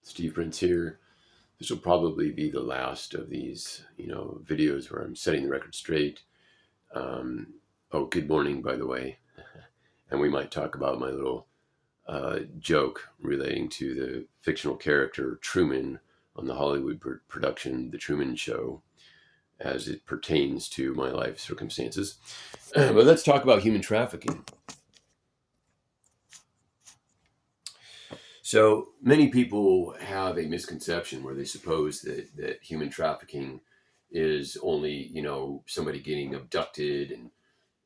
Steve Prince here. This will probably be the last of these, videos where I'm setting the record straight. Good morning, by the way. And we might talk about my little joke relating to the fictional character Truman on the Hollywood production, The Truman Show, as it pertains to my life circumstances. But let's talk about human trafficking. So many people have a misconception where they suppose that human trafficking is only, somebody getting abducted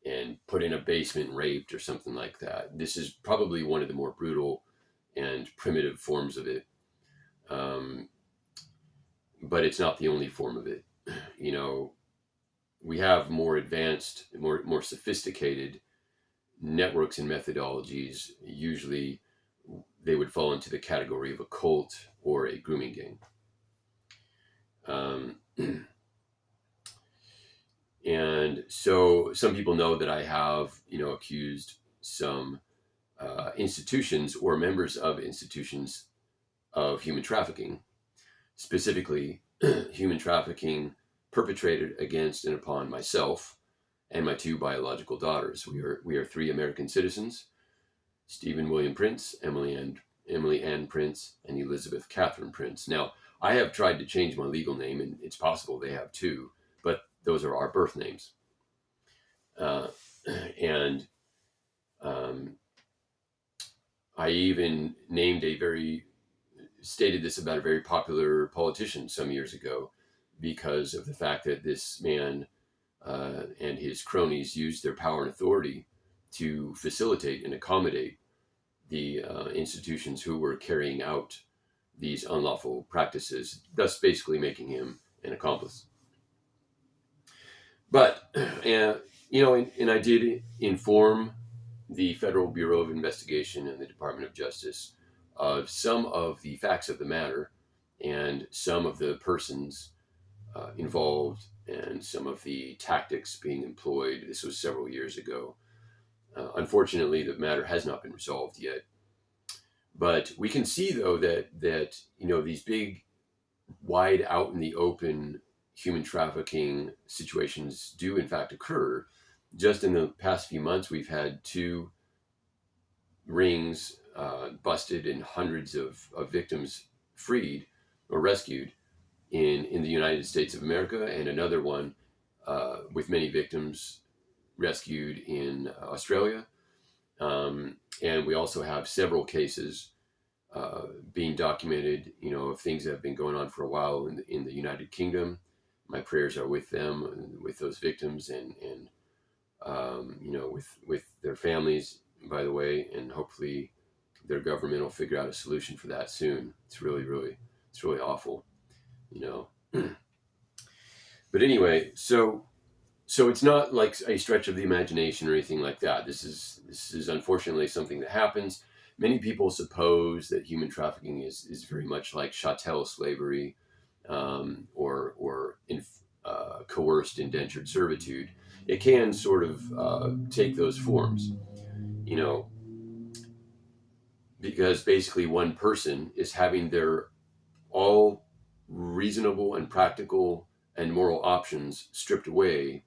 and put in a basement and raped or something like that. This is probably one of the more brutal and primitive forms of it. But it's not the only form of it. We have more advanced, more sophisticated networks and methodologies. Usually they would fall into the category of a cult or a grooming gang. And so some people know that I have, accused some institutions or members of institutions of human trafficking, specifically human trafficking perpetrated against and upon myself and my two biological daughters. We are three American citizens: Stephen William Prince, Emily Ann Prince, and Elizabeth Catherine Prince. Now, I have tried to change my legal name, and it's possible they have too, but those are our birth names. And I even stated this about a very popular politician some years ago, because of the fact that this man and his cronies used their power and authority to facilitate and accommodate the institutions who were carrying out these unlawful practices, thus basically making him an accomplice. But, and I did inform the Federal Bureau of Investigation and the Department of Justice of some of the facts of the matter and some of the persons involved and some of the tactics being employed. This was several years ago. Unfortunately, the matter has not been resolved yet. But we can see, though, that these big, wide out in the open human trafficking situations do in fact occur. Just in the past few months, we've had two rings busted and hundreds of victims freed or rescued in the United States of America, and another one with many victims rescued in Australia. And we also have several cases being documented, of things that have been going on for a while in the United Kingdom. My prayers are with them, with those victims, and with their families, by the way, and hopefully their government will figure out a solution for that soon. It's really awful, But anyway, so it's not like a stretch of the imagination or anything like that. This is unfortunately something that happens. Many people suppose that human trafficking is very much like chattel slavery, or coerced indentured servitude. It can sort of take those forms, because basically one person is having their all reasonable and practical and moral options stripped away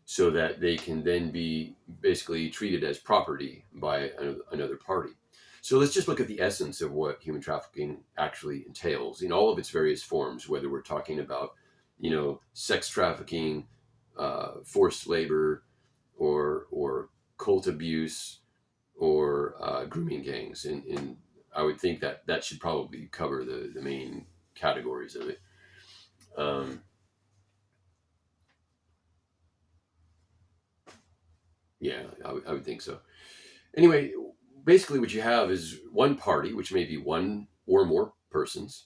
so that they can then be basically treated as property by another party. So let's just look at the essence of what human trafficking actually entails in all of its various forms, whether we're talking about, sex trafficking, forced labor, or cult abuse, or grooming gangs. And I would think that should probably cover the main categories of it. Yeah, I would think so. Anyway, basically what you have is one party, which may be one or more persons,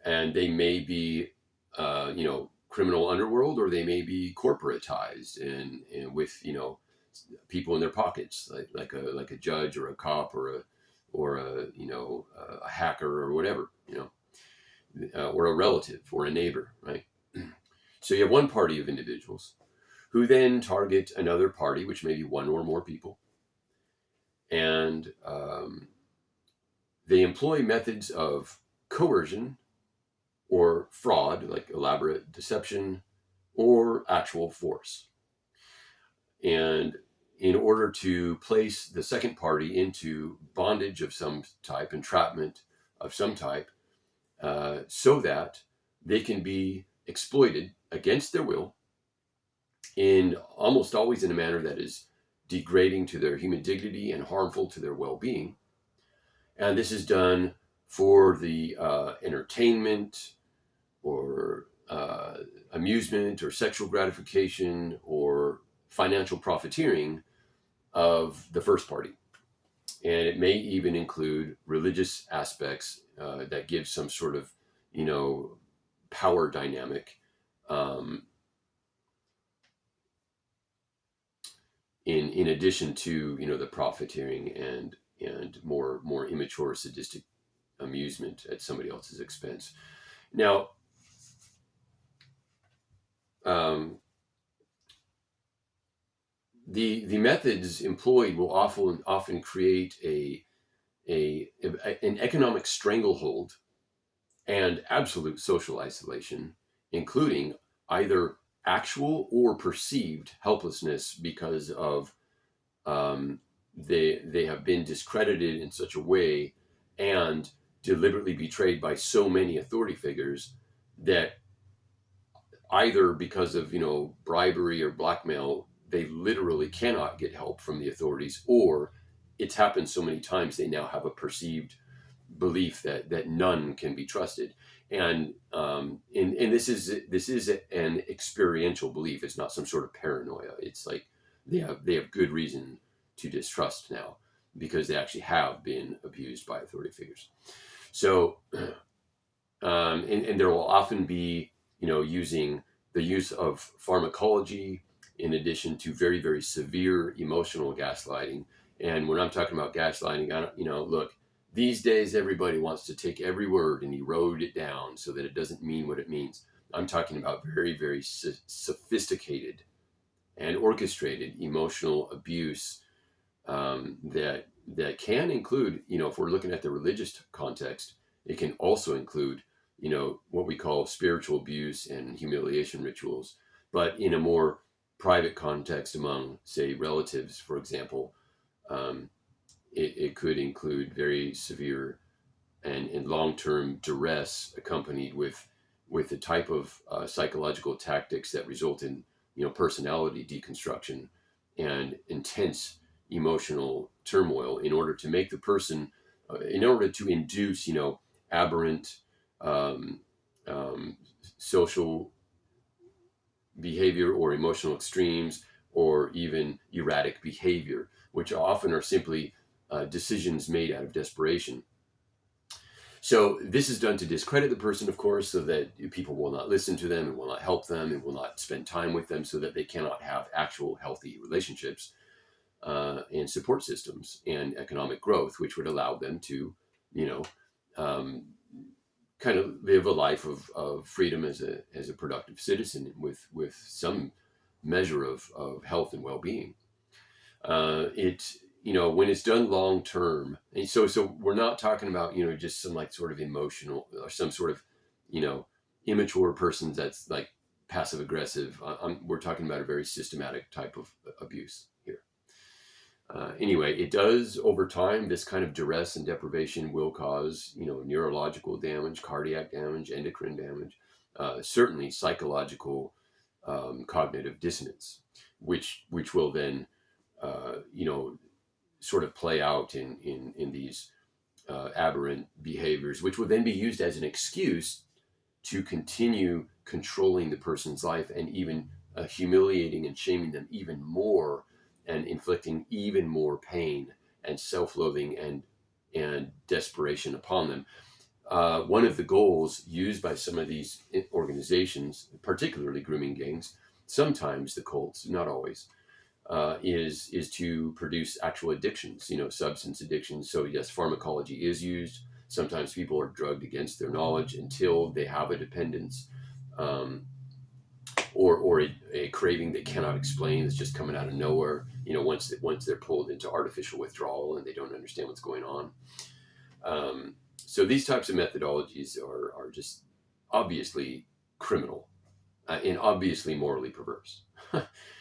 and they may be, criminal underworld, or they may be corporatized and with, people in their pockets, like a judge or a cop or a hacker or whatever, or a relative or a neighbor, right? So you have one party of individuals who then target another party, which may be one or more people, and they employ methods of coercion or fraud, like elaborate deception, or actual force. And in order to place the second party into bondage of some type, entrapment of some type, so that they can be exploited against their will, in almost always in a manner that is degrading to their human dignity and harmful to their well-being. And this is done for the entertainment or amusement or sexual gratification or financial profiteering of the first party. And it may even include religious aspects that give some sort of, power dynamic in addition to, the profiteering and more immature sadistic amusement at somebody else's expense. Now, the methods employed will often create an economic stranglehold and absolute social isolation, including either actual or perceived helplessness because of they have been discredited in such a way and deliberately betrayed by so many authority figures that either because of bribery or blackmail, they literally cannot get help from the authorities, or it's happened so many times they now have a perceived belief that none can be trusted. And this is an experiential belief. It's not some sort of paranoia. It's like they have good reason to distrust now because they actually have been abused by authority figures. So and there will often be using the use of pharmacology in addition to very, very severe emotional gaslighting. And when I'm talking about gaslighting, look, these days everybody wants to take every word and erode it down so that it doesn't mean what it means. I'm talking about very, very sophisticated and orchestrated emotional abuse that can include, if we're looking at the religious context, it can also include, what we call spiritual abuse and humiliation rituals. But in a more private context among, say, relatives, for example, it could include very severe and long-term duress accompanied with the type of psychological tactics that result in personality deconstruction and intense emotional turmoil in order to make the person in order to induce aberrant social behavior or emotional extremes or even erratic behavior, which often are simply decisions made out of desperation. So this is done to discredit the person, of course, so that people will not listen to them and will not help them and will not spend time with them so that they cannot have actual healthy relationships and support systems and economic growth, which would allow them to, kind of live a life of freedom as a productive citizen with some measure of health and well-being. When it's done long term, and so we're not talking about just some like sort of emotional or some sort of immature person that's like passive aggressive. We're talking about a very systematic type of abuse here. Anyway, it does over time. This kind of duress and deprivation will cause neurological damage, cardiac damage, endocrine damage, certainly psychological cognitive dissonance, which will then sort of play out in these aberrant behaviors, which will then be used as an excuse to continue controlling the person's life and even humiliating and shaming them even more and inflicting even more pain and self-loathing and desperation upon them. One of the goals used by some of these organizations, particularly grooming gangs, sometimes the cults, not always, is to produce actual addictions, substance addictions. So yes, pharmacology is used. Sometimes people are drugged against their knowledge until they have a dependence, or a craving they cannot explain. It's just coming out of nowhere. Once they're pulled into artificial withdrawal and they don't understand what's going on. So these types of methodologies are just obviously criminal, and obviously morally perverse.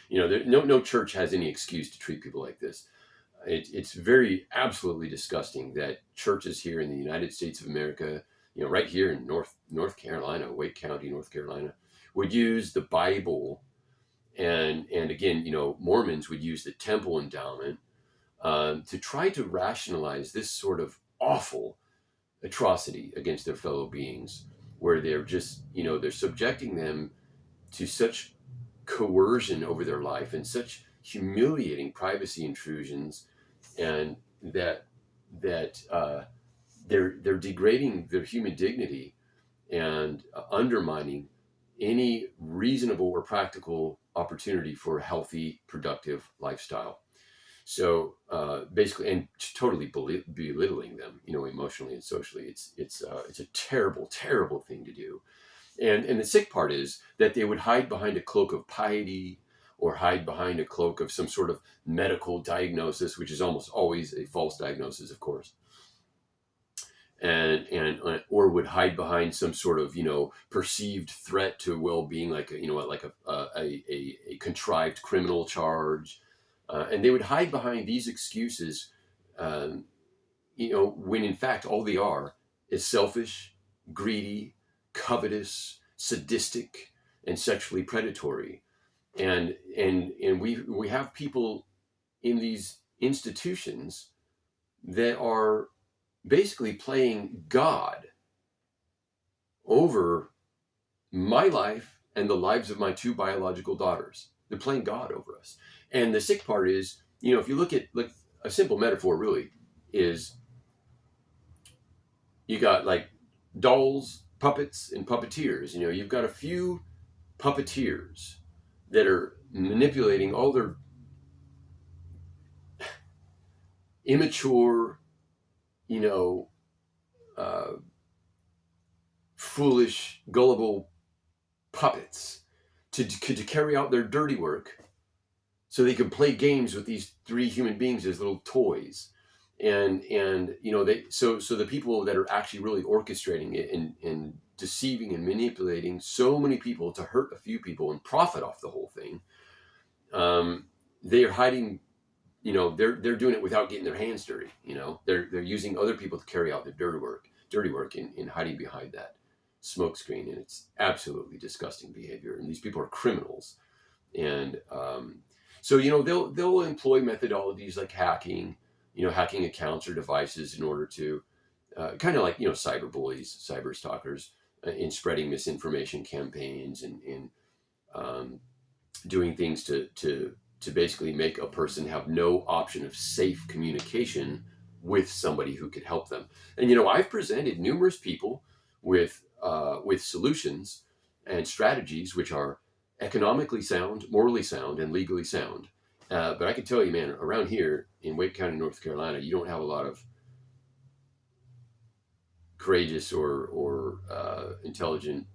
No church has any excuse to treat people like this. It's very absolutely disgusting that churches here in the United States of America, right here in North Carolina, Wake County, North Carolina, would use the Bible, and again, Mormons would use the temple endowment, to try to rationalize this sort of awful atrocity against their fellow beings, where they're just, they're subjecting them to such coercion over their life and such humiliating privacy intrusions, and that they're degrading their human dignity, and undermining any reasonable or practical opportunity for a healthy, productive lifestyle. So basically, and totally belittling them, emotionally and socially. It's a terrible, terrible thing to do. And the sick part is that they would hide behind a cloak of piety, or hide behind a cloak of some sort of medical diagnosis, which is almost always a false diagnosis, of course. And or would hide behind some sort of perceived threat to well-being, like a contrived criminal charge, and they would hide behind these excuses, um, when in fact all they are is selfish, greedy, covetous, sadistic, and sexually predatory. And we have people in these institutions that are basically playing God over my life and the lives of my two biological daughters. They're playing God over us. And the sick part is, if you look at, like, a simple metaphor really is, you got like dolls, puppets, and puppeteers. You've got a few puppeteers that are manipulating all their immature, you know, uh, foolish, gullible puppets to carry out their dirty work, so they can play games with these three human beings as little toys. And they so the people that are actually really orchestrating it, and deceiving and manipulating so many people to hurt a few people and profit off the whole thing, they are hiding. They're doing it without getting their hands dirty. They're using other people to carry out their dirty work in hiding behind that smoke screen. And it's absolutely disgusting behavior, and these people are criminals. And so they'll employ methodologies like hacking, hacking accounts or devices in order to, kind of like, cyber bullies, cyber stalkers, in spreading misinformation campaigns, and doing things to basically make a person have no option of safe communication with somebody who could help them. And I've presented numerous people with solutions and strategies which are economically sound, morally sound, and legally sound. But I can tell you, man, around here in Wake County, North Carolina, you don't have a lot of courageous or intelligent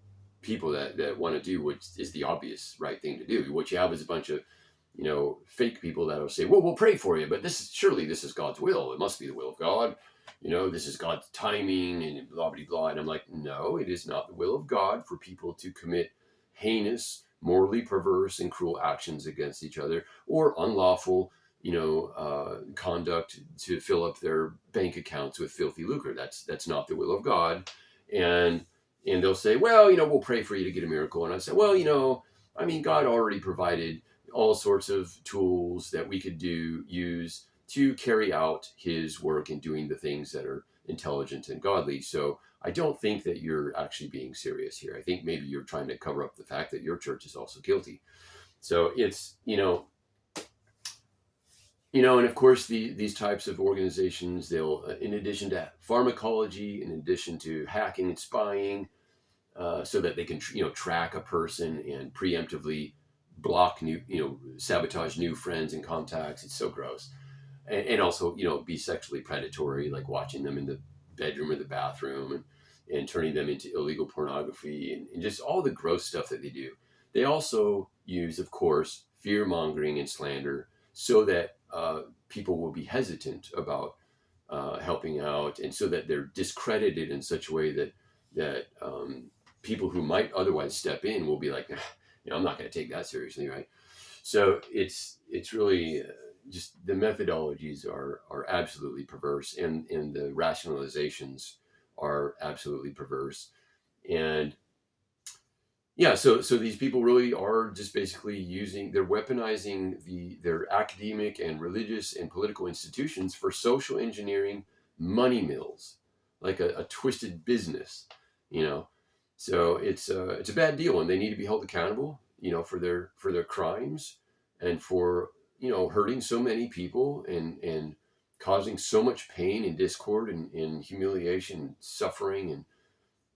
people that want to do what is the obvious right thing to do. What you have is a bunch of fake people that will say, well, we'll pray for you, but surely this is God's will. It must be the will of God. This is God's timing, and blah, blah, blah. And I'm like, no, it is not the will of God for people to commit heinous, morally perverse, and cruel actions against each other, or unlawful, conduct to fill up their bank accounts with filthy lucre. That's not the will of God. And they'll say, well, we'll pray for you to get a miracle. And I say, well, God already provided all sorts of tools that we could use to carry out his work in doing the things that are intelligent and godly. So I don't think that you're actually being serious here. I think maybe you're trying to cover up the fact that your church is also guilty. So it's, and of course these types of organizations, they'll, in addition to pharmacology, in addition to hacking and spying, so that they can, track a person and preemptively block sabotage new friends and contacts. It's so gross. And also, be sexually predatory, like watching them in the bedroom or the bathroom, and turning them into illegal pornography, and just all the gross stuff that they do. They also use, of course, fear mongering and slander, so that people will be hesitant about helping out, and so that they're discredited in such a way that people who might otherwise step in will be like, I'm not going to take that seriously, right? So it's really just the methodologies are absolutely perverse, and the rationalizations are absolutely perverse, and yeah, so these people really are just basically they're weaponizing their academic and religious and political institutions for social engineering money mills, like a twisted business, you know. So it's a bad deal, and they need to be held accountable, for their crimes, and for hurting so many people, and causing so much pain and discord, and humiliation, and suffering,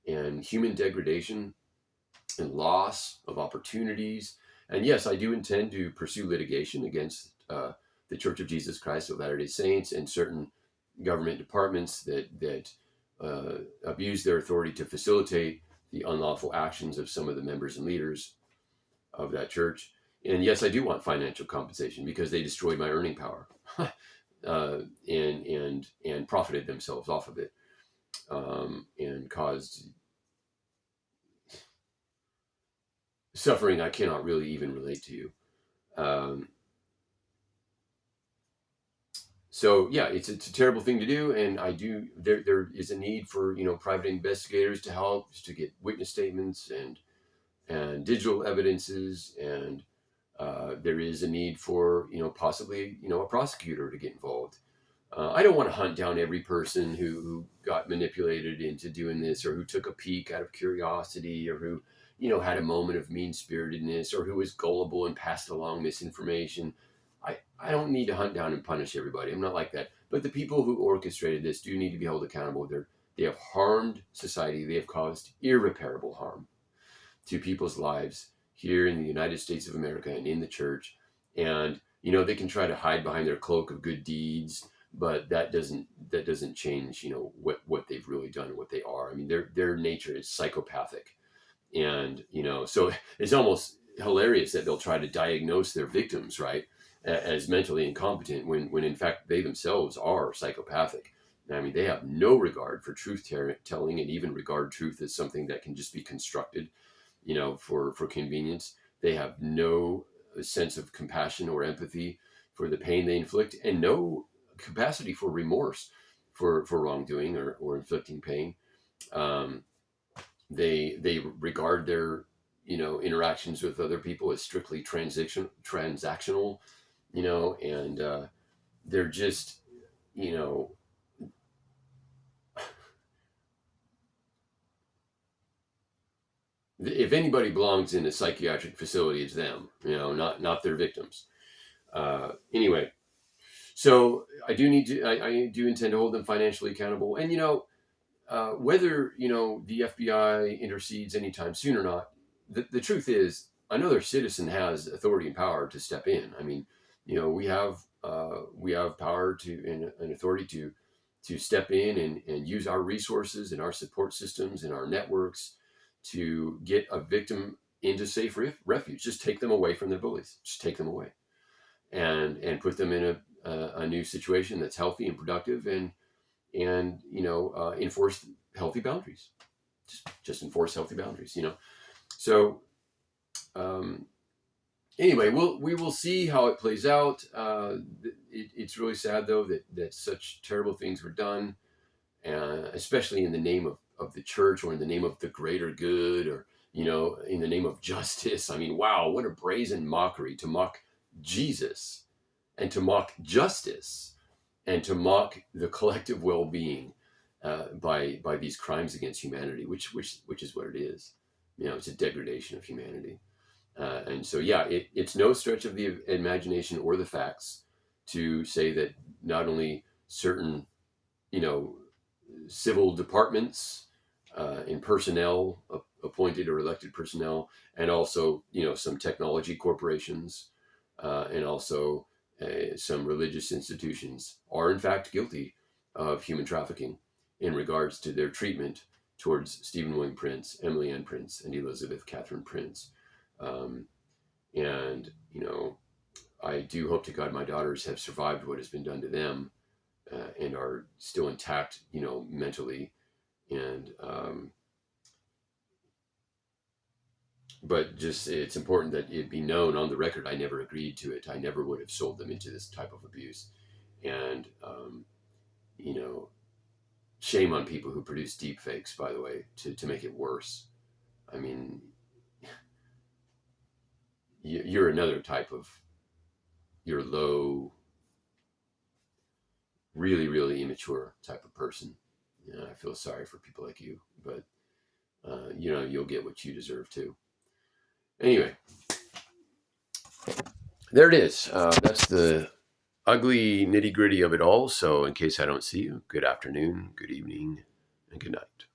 and human degradation, and loss of opportunities. And yes, I do intend to pursue litigation against the Church of Jesus Christ of Latter-day Saints and certain government departments that abuse their authority to facilitate the unlawful actions of some of the members and leaders of that church. And yes, I do want financial compensation because they destroyed my earning power, and profited themselves off of it, and caused suffering I cannot really even relate to you. Um, so yeah, it's a terrible thing to do, and there is a need for private investigators to help to get witness statements and digital evidences, and there is a need for possibly a prosecutor to get involved. I don't want to hunt down every person who got manipulated into doing this, or who took a peek out of curiosity, or who, had a moment of mean spiritedness, or who was gullible and passed along misinformation. I don't need to hunt down and punish everybody. I'm not like that. But the people who orchestrated this do need to be held accountable. They have harmed society. They have caused irreparable harm to people's lives here in the United States of America and in the church. And they can try to hide behind their cloak of good deeds, but that doesn't change what they've really done and what they are. I mean, their nature is psychopathic, and so it's almost hilarious that they'll try to diagnose their victims, right, as mentally incompetent, when in fact they themselves are psychopathic. I mean, they have no regard for truth telling, and even regard truth as something that can just be constructed for convenience. They have no sense of compassion or empathy for the pain they inflict, and no capacity for remorse for wrongdoing, or inflicting pain. Um, they regard their interactions with other people as strictly transactional, and they're just you know if anybody belongs in a psychiatric facility, it's them, not their victims. Anyway, so I do intend to hold them financially accountable, and whether the FBI intercedes anytime soon or not, the truth is another citizen has authority and power to step in. I mean, we have power and authority to step in and use our resources and our support systems and our networks to get a victim into safe refuge. Just take them away from their bullies. Just take them away, and put them in a new situation that's healthy and productive, and enforce healthy boundaries. Just enforce healthy boundaries. So um, anyway, we will see how it plays out. It's really sad though that such terrible things were done, especially in the name of the church, or in the name of the greater good, or in the name of justice. I mean, wow, what a brazen mockery to mock Jesus, and to mock justice, and to mock the collective well-being, by these crimes against humanity, which is what it is. It's a degradation of humanity. And so, yeah, it's no stretch of the imagination or the facts to say that not only certain, you know, civil departments, and personnel, appointed or elected personnel, and also, some technology corporations, and also some religious institutions are in fact guilty of human trafficking in regards to their treatment towards Stephen William Prince, Emily Ann Prince, and Elizabeth Catherine Prince. Um, and, I do hope to God my daughters have survived what has been done to them, and are still intact, mentally. And but just it's important that it be known on the record. I never agreed to it. I never would have sold them into this type of abuse. And you know, shame on people who produce deep fakes, by the way, to make it worse. I mean, you're another type of, you're low, really, really immature type of person. I feel sorry for people like you, but you'll get what you deserve too. Anyway, there it is. That's the ugly nitty gritty of it all. So in case I don't see you, good afternoon, good evening, and good night.